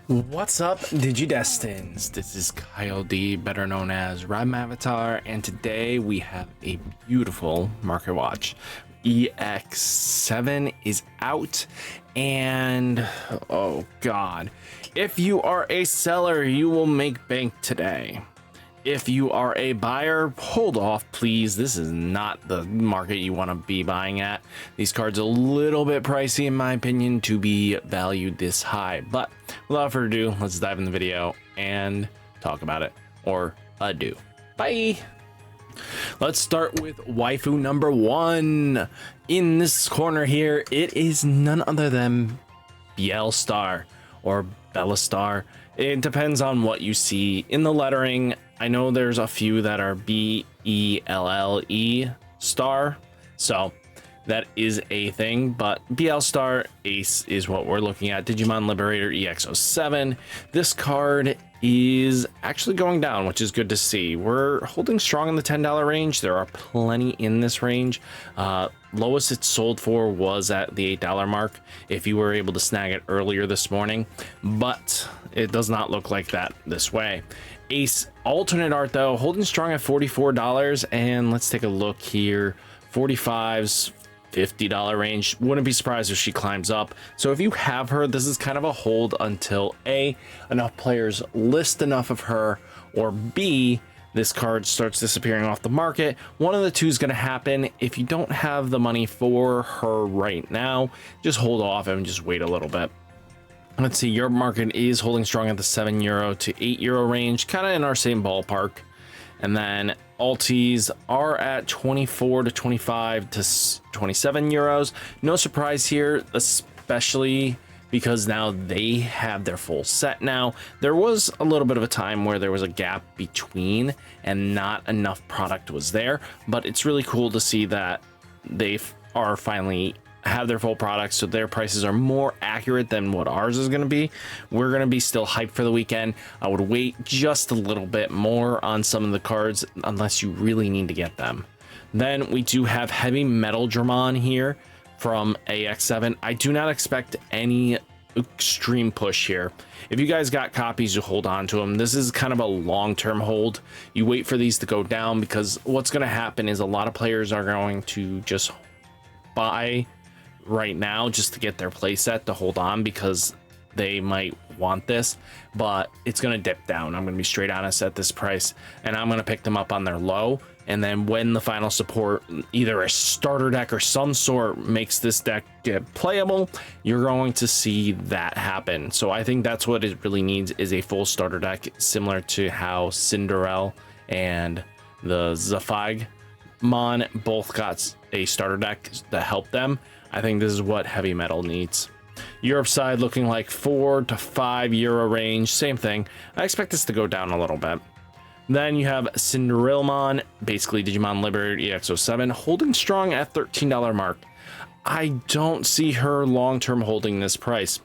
What's up, Digidestins? This is Kyle D, better known as RideMyAvatar, and today we have a beautiful market watch. EX-07 is out, and oh god, if you are a seller, you will make bank today. If you are a buyer, hold off, please. This is not the market you want to be buying at. These cards are a little bit pricey, in my opinion, to be valued this high. But without further ado, let's dive in the video and talk about it. Or do. Bye. Let's start with waifu number one. In this corner here, it is none other than BeelStar or BeelStar. It depends on what you see in the lettering. I know there's a few that are BELLE star, so that is a thing, but BeelStar Ace is what we're looking at. Digimon Liberator EX-07. This card is actually going down, which is good to see. We're holding strong in the $10 range. There are plenty in this range. Lowest it sold for was at the $8 mark if you were able to snag it earlier this morning, but it does not look like that this way. Ace alternate art though, holding strong at $44, and let's take a look here. 45's $50 range. Wouldn't be surprised if she climbs up. So if you have her, this is kind of a hold until A, enough players list enough of her, or B, this card starts disappearing off the market. One of the two is going to happen. If you don't have the money for her right now, just hold off and just wait a little bit. Let's see, Europe market is holding strong at the €7 to €8 range, kind of in our same ballpark. And then alties are at 24 to 25 to 27 euros. No surprise here, especially because now they have their full set now. There was a little bit of a time where there was a gap between and not enough product was there, but it's really cool to see that they are finally have their full products, so their prices are more accurate than what ours is going to be. We're going to be still hyped for the weekend. I would wait just a little bit more on some of the cards unless you really need to get them. Then we do have HeavyMetaldramon here from EX-07. I do not expect any extreme push here. If you guys got copies, you hold on to them. This is kind of a long-term hold. You wait for these to go down, because what's going to happen is a lot of players are going to just buy right now just to get their playset to hold on, because they might want this, but it's going to dip down. I'm going to be straight honest at this price, and I'm going to pick them up on their low. And then when the final support, either a starter deck or some sort, makes this deck get playable, you're going to see that happen. So I think that's what it really needs, is a full starter deck, similar to how Cendrillmon and the Hexeblaumon both got a starter deck that helped them. I think this is what Heavy Metal needs. Europe side looking like 4 to 5 euro range, same thing. I expect this to go down a little bit. Then you have Cendrillmon, basically Digimon Liberator EX-07, holding strong at $13 mark. I don't see her long-term holding this price.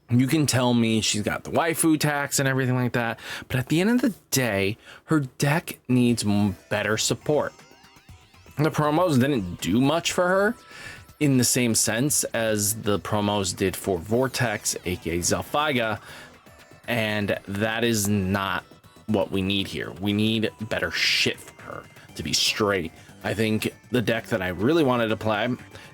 You can tell me she's got the waifu tax and everything like that, but at the end of the day, her deck needs better support. The promos didn't do much for her in the same sense as the promos did for Vortex, aka Zelfiga, and that is not what we need here. We need better shit for her, to be straight. I think the deck that I really wanted to play,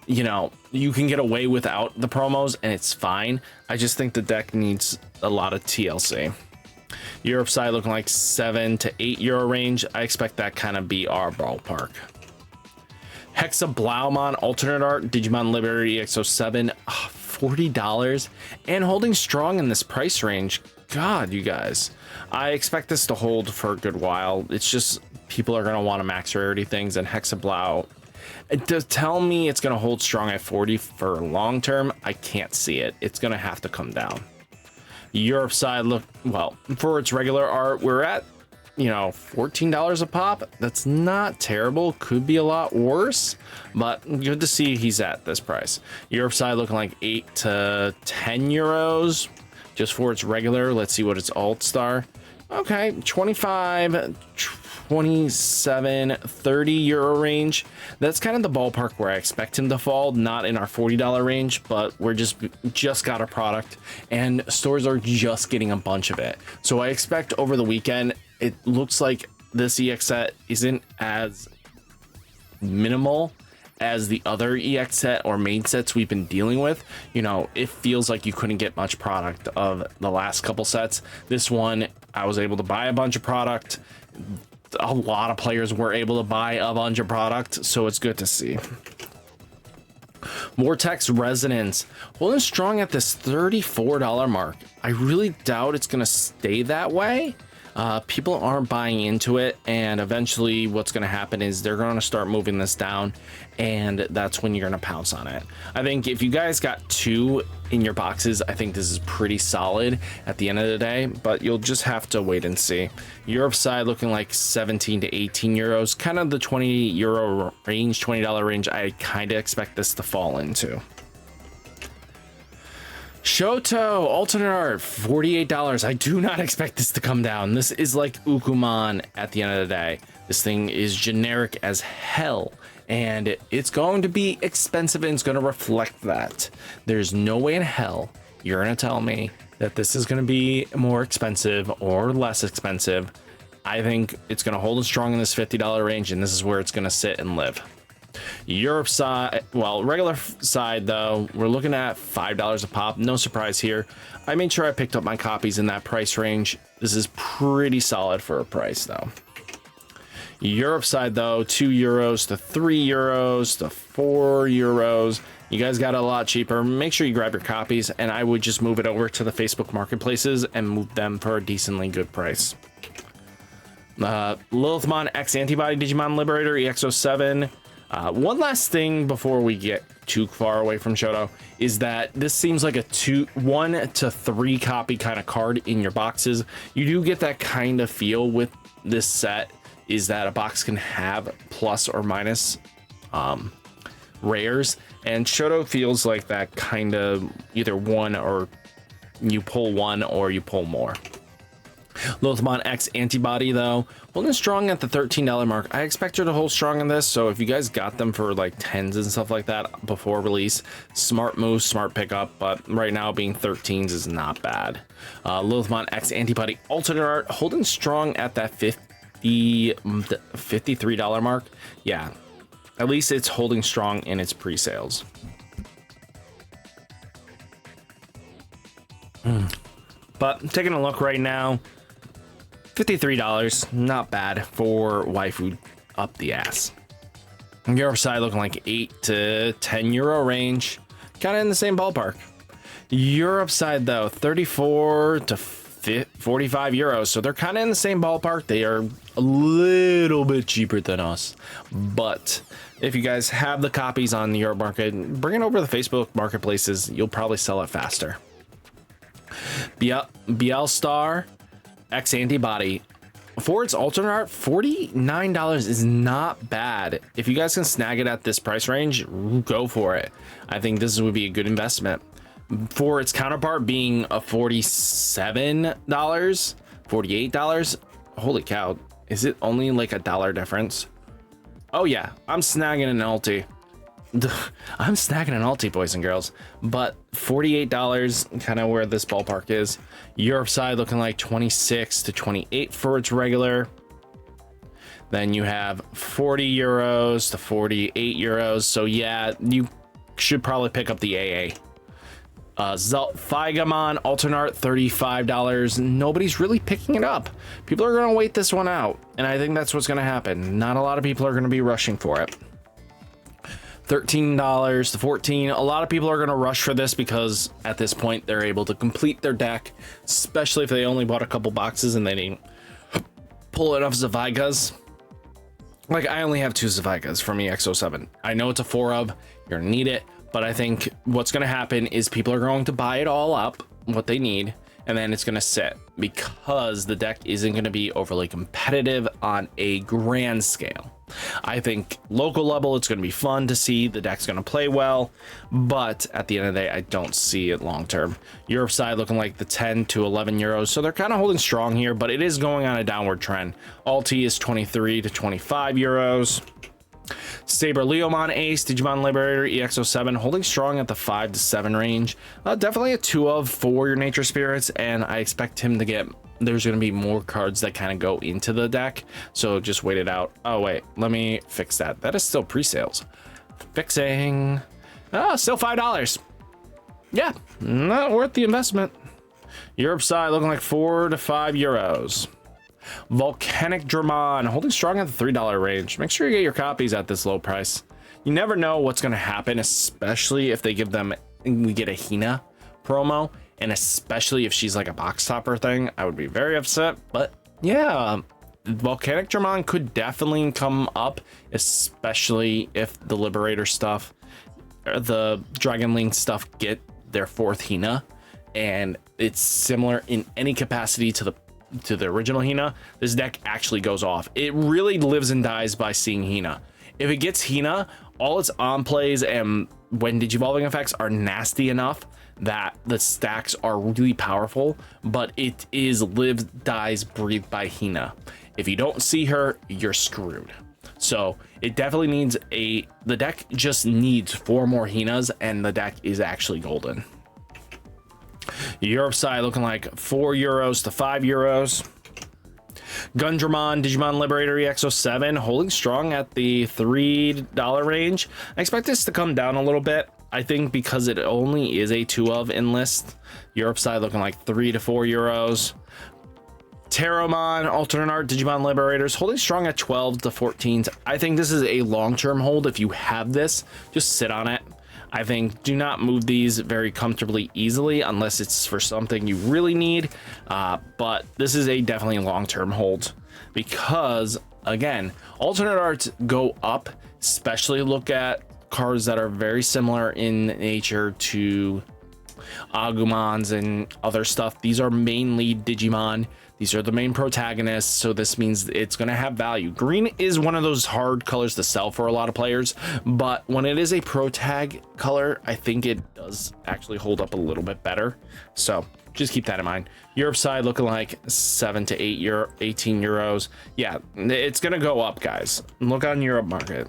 you know, you can get away without the promos and it's fine. I just think the deck needs a lot of TLC. Europe side looking like 7 to 8 euro range. I expect that kind of be our ballpark. Hexeblaumon alternate art, Digimon Liberator EX-07, $40, and holding strong in this price range. God, you guys, I expect this to hold for a good while. It's just people are going to want to max rarity things, and Hexeblaumon, to tell me it's going to hold strong at 40 for long term, I can't see it. It's going to have to come down. Europe side, look, well, for its regular art, we're at, you know, $14 a pop. That's not terrible. Could be a lot worse, but good to see he's at this price. Europe side looking like 8 to 10 euros just for its regular. Let's see what its alt star. Okay, 25. 27-30 euro range. That's kind of the ballpark where I expect him to fall, not in our $40 range, but we're just got a product and stores are just getting a bunch of it. So I expect over the weekend, it looks like this EX set isn't as minimal as the other EX set or main sets we've been dealing with. You know, it feels like you couldn't get much product of the last couple sets. This one, I was able to buy a bunch of product. A lot of players were able to buy a bunch of product, so it's good to see. Vortex Resonance holding strong at this $34 mark. I really doubt it's going to stay that way. People aren't buying into it, and eventually what's going to happen is they're going to start moving this down, and that's when you're going to pounce on it. I think if you guys got 2 in your boxes, I think this is pretty solid at the end of the day, but you'll just have to wait and see. Europe side looking like 17 to 18 euros, kind of the 20 euro range, $20 range I kind of expect this to fall into. Shoto alternate art, $48. I do not expect this to come down. This is like Ukumon at the end of the day. This thing is generic as hell, and it's going to be expensive, and it's going to reflect that. There's no way in hell you're going to tell me that this is going to be more expensive or less expensive. I think it's going to hold strong in this $50 range, and this is where it's going to sit and live. Europe side, well, regular side though, we're looking at $5 a pop. No surprise here. I made sure I picked up my copies in that price range. This is pretty solid for a price though. Europe side though, 2 euros to 3 euros to 4 euros. You guys got it a lot cheaper. Make sure you grab your copies, and I would just move it over to the Facebook marketplaces and move them for a decently good price. Lilithmon X Antibody Digimon Liberator EX-07. One last thing before we get too far away from Shoto is that this seems like a 1 to 3 copy kind of card in your boxes. You do get that kind of feel with this set, is that a box can have plus or minus rares, and Shoto feels like that kind of either one, or you pull one or you pull more. Lilithmon X Antibody though, holding strong at the $13 mark. I expect her to hold strong in this, so if you guys got them for like 10s and stuff like that before release, smart move, smart pickup, but right now being 13s is not bad. Lilithmon X Antibody alternate art holding strong at that $53 mark. Yeah, at least it's holding strong in its pre-sales. But taking a look right now, $53, not bad for waifu up the ass. Europe side looking like 8 to 10 euro range, kind of in the same ballpark. Europe side though, 34 to 45 euros, so they're kind of in the same ballpark. They are a little bit cheaper than us, but if you guys have the copies on the Europe market, bring it over to the Facebook marketplaces. You'll probably sell it faster. BeelStarmon X Antibody for its alternate art, $49 is not bad. If you guys can snag it at this price range, go for it. I think this would be a good investment. For its counterpart being a $47, $48, holy cow, is it only like $1 difference? Oh yeah, I'm snagging an ulti. I'm snagging an ulti, boys and girls, but $48, kind of where this ballpark is. Europe side looking like 26 to 28 for its regular. Then you have 40 euros to 48 euros. So yeah, you should probably pick up the AA. Tcgplayer alternate art, $35. Nobody's really picking it up. People are going to wait this one out, and I think that's what's going to happen. Not a lot of people are going to be rushing for it. $13 to 14. A lot of people are going to rush for this because at this point they're able to complete their deck, especially if they only bought a couple boxes and they didn't pull enough Zavigas. Like, I only have 2 Zavigas from EX-07. I know it's a 4 of, you're gonna need it, but I think what's going to happen is people are going to buy it all up, what they need, and then it's going to sit because the deck isn't going to be overly competitive on a grand scale. I think local level, it's going to be fun to see. The deck's going to play well, but at the end of the day, I don't see it long term. Europe side looking like the 10 to 11 euros, so they're kind of holding strong here, but it is going on a downward trend. Alti is 23 to 25 euros. Cendrillmon Ace, Digimon Liberator, EX-07, holding strong at the 5 to 7 range. Definitely a 2 of for your nature spirits, and I expect him to get, there's going to be more cards that kind of go into the deck, so just wait it out. Oh wait, let me fix that. That is still pre-sales. Fixing. Still $5. Yeah, not worth the investment. Europe side looking like 4 to 5 euros. Volcanicdramon holding strong at the $3 range. Make sure you get your copies at this low price. You never know what's going to happen, especially if they give them, we get a Hina promo, and especially if she's like a box topper thing. I would be very upset, but yeah, Volcanicdramon could definitely come up, especially if the Liberator stuff, or the Dragon Link stuff, get their 4th Hina, and it's similar in any capacity to the original Hina. This deck actually goes off. It really lives and dies by seeing Hina. If it gets Hina, all its on plays and when digivolving effects are nasty enough that the stacks are really powerful, but it is live, dies, breathed by Hina. If you don't see her, you're screwed. So it definitely needs the deck just needs 4 more Hinas, and the deck is actually golden. Europe side looking like 4 euros to 5 euros. Gundramon, Digimon Liberator, EX-07 holding strong at the $3 range. I expect this to come down a little bit. I think because it only is a 2 of in list. Europe side looking like 3 to 4 euros. Terramon, alternate art, Digimon Liberators holding strong at 12 to 14s. I think this is a long-term hold. If you have this, just sit on it. I think do not move these very comfortably easily unless it's for something you really need. But this is a definitely long-term hold because, again, alternate arts go up, especially look at cards that are very similar in nature to Agumons and other stuff. These are mainly Digimon. These are the main protagonists, so this means it's going to have value. Green is one of those hard colors to sell for a lot of players, but when it is a protag color, I think it does actually hold up a little bit better. So just keep that in mind. Europe side looking like 7 to 18 euros. Yeah, it's going to go up, guys. Look on Europe market.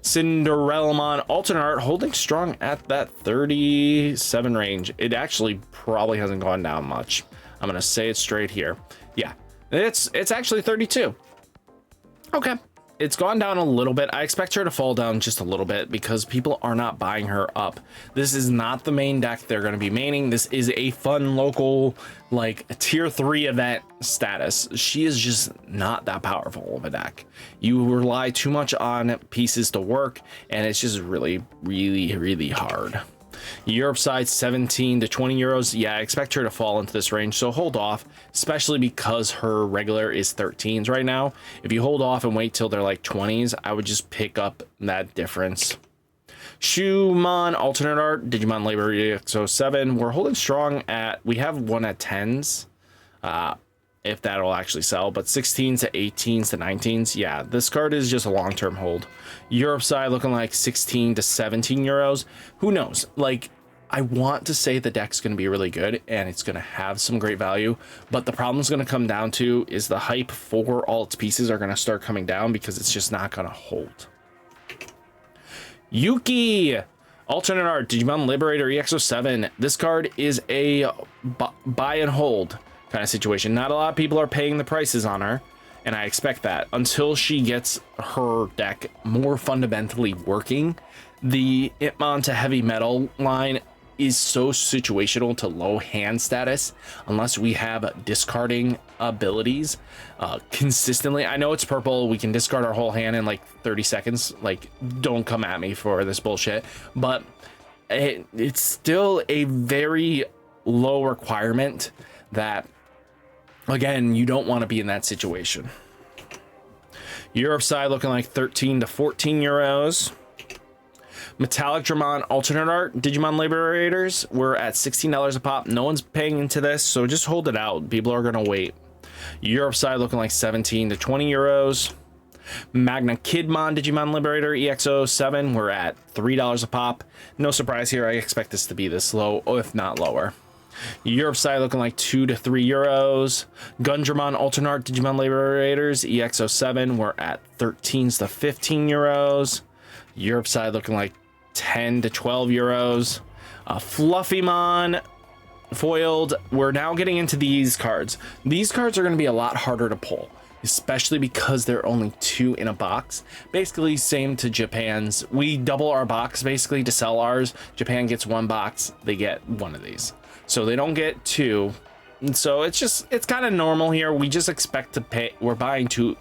Cendrillmon alternate art holding strong at that 37 range. It actually probably hasn't gone down much. I'm gonna say it straight here. Yeah, it's actually 32. Okay, it's gone down a little bit. I expect her to fall down just a little bit because people are not buying her up. This is not the main deck they're going to be maining. This is a fun local, like, tier 3 event status. She is just not that powerful of a deck. You rely too much on pieces to work, and it's just really, really, really hard. Europe side 17 to 20 euros. Yeah, I expect her to fall into this range, so hold off, especially because her regular is 13s right now. If you hold off and wait till they're like 20s, I would just pick up that difference. Shumon alternate art, Digimon Liberator EX-07. We're holding strong at, we have one at 10s. If that'll actually sell, but 16s to 18s to 19s. Yeah, this card is just a long-term hold. Europe side looking like 16 to 17 euros. Who knows? Like, I want to say the deck's going to be really good and it's going to have some great value, but the problem is going to come down to is the hype for all its pieces are going to start coming down because it's just not going to hold. Yuki alternate art, Digimon Liberator EX-07. This card is a buy and hold kind of situation. Not a lot of people are paying the prices on her, and I expect that until she gets her deck more fundamentally working. The Itmon to heavy metal line is so situational to low hand status unless we have discarding abilities consistently. I know it's purple, we can discard our whole hand in like 30 seconds. Like, don't come at me for this bullshit, but it's still a very low requirement that, again, you don't want to be in that situation. Europe side looking like 13 to 14 euros. MetallicDramon alternate art, Digimon Liberators, we're at $16 a pop. No one's paying into this, so just hold it out. People are going to wait. Europe side looking like 17 to 20 euros. Magna Kidmon Digimon Liberator EX-07, we're at $3 a pop. No surprise here, I expect this to be this low, if not lower. Europe side looking like 2 to 3 euros. Cendrillmon Alternate Digimon Liberators EX-07, we're at 13 to 15 euros. Europe side looking like 10 to 12 euros. Fluffymon foiled, we're now getting into these cards. These cards are going to be a lot harder to pull, especially because they're only 2 in a box. Basically same to Japan's. We double our box basically to sell ours. Japan gets 1 box, they get 1 of these, so they don't get 2. And so it's kind of normal here. We just expect to pay, we're buying 2.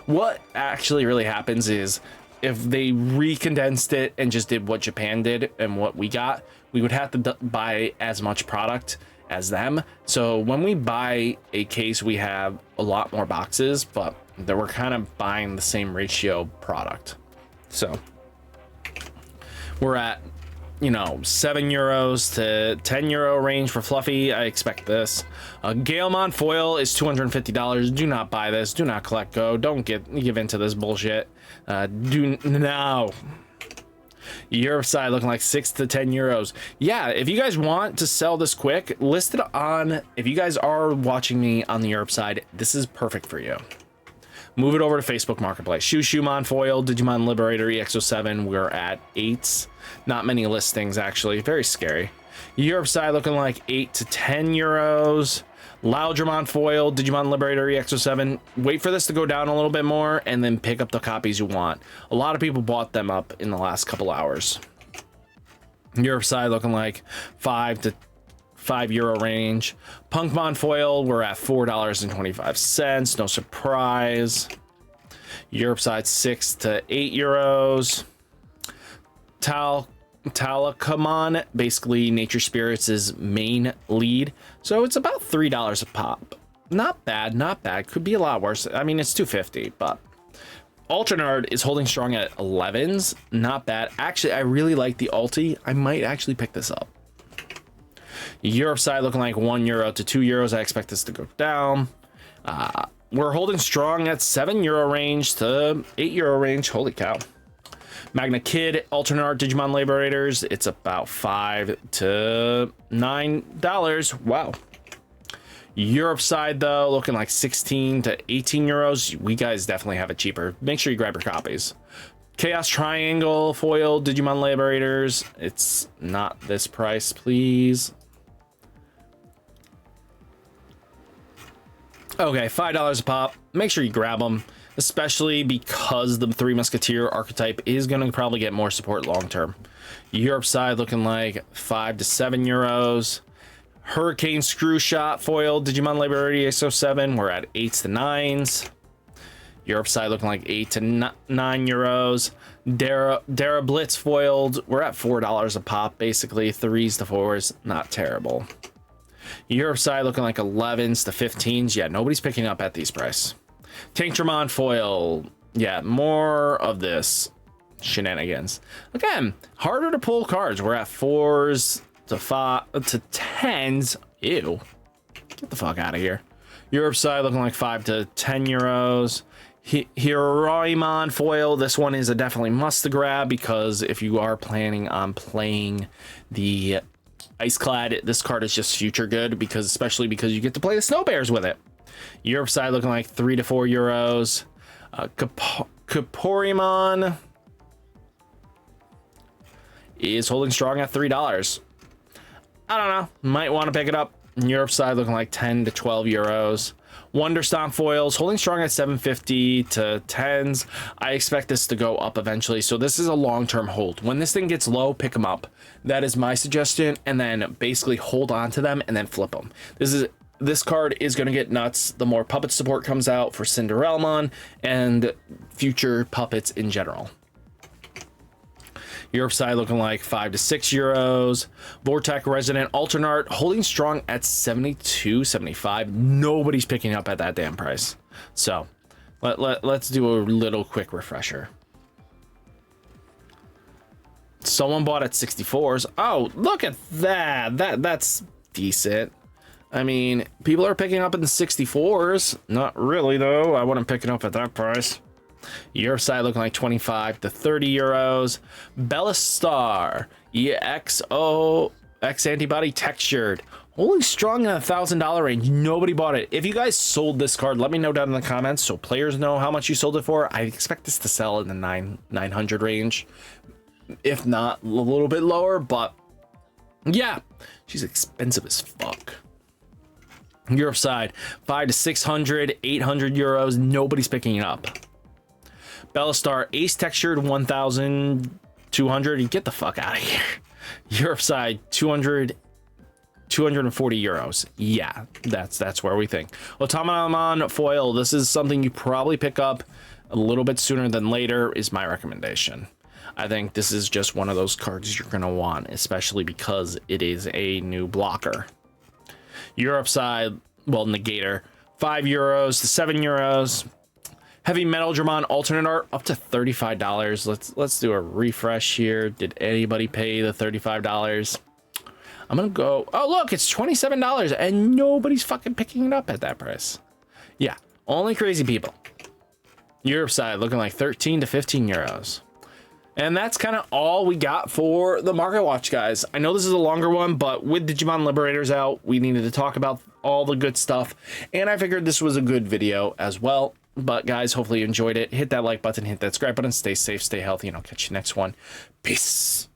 What actually really happens is if they recondensed it and just did what Japan did and what we got, we would have to buy as much product as them. So when we buy a case, we have a lot more boxes, but we're kind of buying the same ratio product. So we're at, you know, 7 euros to 10 euro range for Fluffy. I expect this. Galemon foil is $250. Do not buy this. Do not collect go. Don't give into this bullshit. No. Europe side looking like 6 to 10 euros. Yeah, if you guys want to sell this quick, list it on, if you guys are watching me on the Europe side, this is perfect for you. Move it over to Facebook Marketplace. Shumon foil Digimon Liberator EX-07, we're at 8. Not many listings actually, very scary. Europe side looking like 8 to 10 euros. Loudramon foil Digimon Liberator EX-07, wait for this to go down a little bit more and then pick up the copies you want. A lot of people bought them up in the last couple hours. Europe side looking like 5 to 5 euro range. Punkmon foil, we're at $4.25, no surprise. Europe side 6 to 8 euros. Tcgplayer, basically Nature Spirits' main lead, so it's about $3 a pop. Not bad, not bad. Could be a lot worse. I mean, it's $2.50, but Alternard is holding strong at 11s. Not bad. Actually, I really like the Alti. I might actually pick this up. Europe side looking like 1 euro to 2 euros. I expect this to go down. We're holding strong at 7 euro range to 8 euro range. Holy cow. Magna Kid Alternate Digimon Liberators, it's about $5 to $9. Wow. Europe side though looking like 16 to 18 euros. We guys definitely have it cheaper. Make sure you grab your copies. Chaos Triangle foil Digimon Liberators, it's not this price, please. Okay, $5 a pop. Make sure you grab them, especially because the 3 Musketeer archetype is going to probably get more support long term. Europe side looking like 5 to 7 euros. Hurricane Screw Shot foil Digimon Liberator EX-07, we're at 8s to 9s. Europe side looking like 8 to 9 euros. Dara Blitz foiled, we're at $4 a pop, basically 3s to 4s, not terrible. Europe side looking like 11s to 15s. Yeah, nobody's picking up at these price. Cendrillmon foil, yeah, more of this shenanigans. Again, harder to pull cards. We're at 4s to 5 to 10s. Ew, get the fuck out of here. Europe side looking like 5 to 10 euros. HeavyMetaldramon foil, this one is a definitely must to grab, because if you are planning on playing the Ice Clad, this card is just future good, because especially because you get to play the Snow Bears with it. Europe side looking like 3 to 4 euros. Kaporimon is holding strong at $3. I don't know, might want to pick it up. Europe side looking like 10 to 12 euros. Wonderstomp foils holding strong at 750 to 10s. I expect this to go up eventually, so this is a long-term hold. When this thing gets low, pick them up. That is my suggestion, and then basically hold on to them and then flip them. This card is going to get nuts the more puppet support comes out for Cendrillmon and future puppets in general. Europe side looking like 5 to 6 euros. Vortex Resonance Alternate holding strong at 72, 75. Nobody's picking up at that damn price. So let's do a little quick refresher. Someone bought at 64s. Oh, look at that. That's decent. I mean, people are picking up in the 64s. Not really though. I wouldn't pick it up at that price. Europe side looking like 25 to 30 euros. BeelStarmon EX-06 antibody textured. Only strong in $1,000 range. Nobody bought it. If you guys sold this card, let me know down in the comments so players know how much you sold it for. I expect this to sell in the 900 range, if not a little bit lower. But yeah, she's expensive as fuck. Europe side 500 to 600, 800 euros. Nobody's picking it up. BeelStarmon Ace textured 1,200. Get the fuck out of here. Europe side 240 euros. Yeah, that's where we think. Cendrillmon foil. This is something you probably pick up a little bit sooner than later, is my recommendation. I think this is just one of those cards you're gonna want, especially because it is a new blocker. Europe side, well, negator, 5 euros to 7 euros. HeavyMetaldramon alternate art up to $35. Let's do a refresh here. Did anybody pay the $35? I'm gonna go, oh look, it's $27 and nobody's fucking picking it up at that price. Yeah, only crazy people. Europe side looking like 13 to 15 euros. And that's kind of all we got for the Market Watch, guys. I know this is a longer one, but with Digimon Liberators out, we needed to talk about all the good stuff. And I figured this was a good video as well. But guys, hopefully you enjoyed it. Hit that like button, hit that subscribe button, stay safe, stay healthy, and I'll catch you next one. Peace.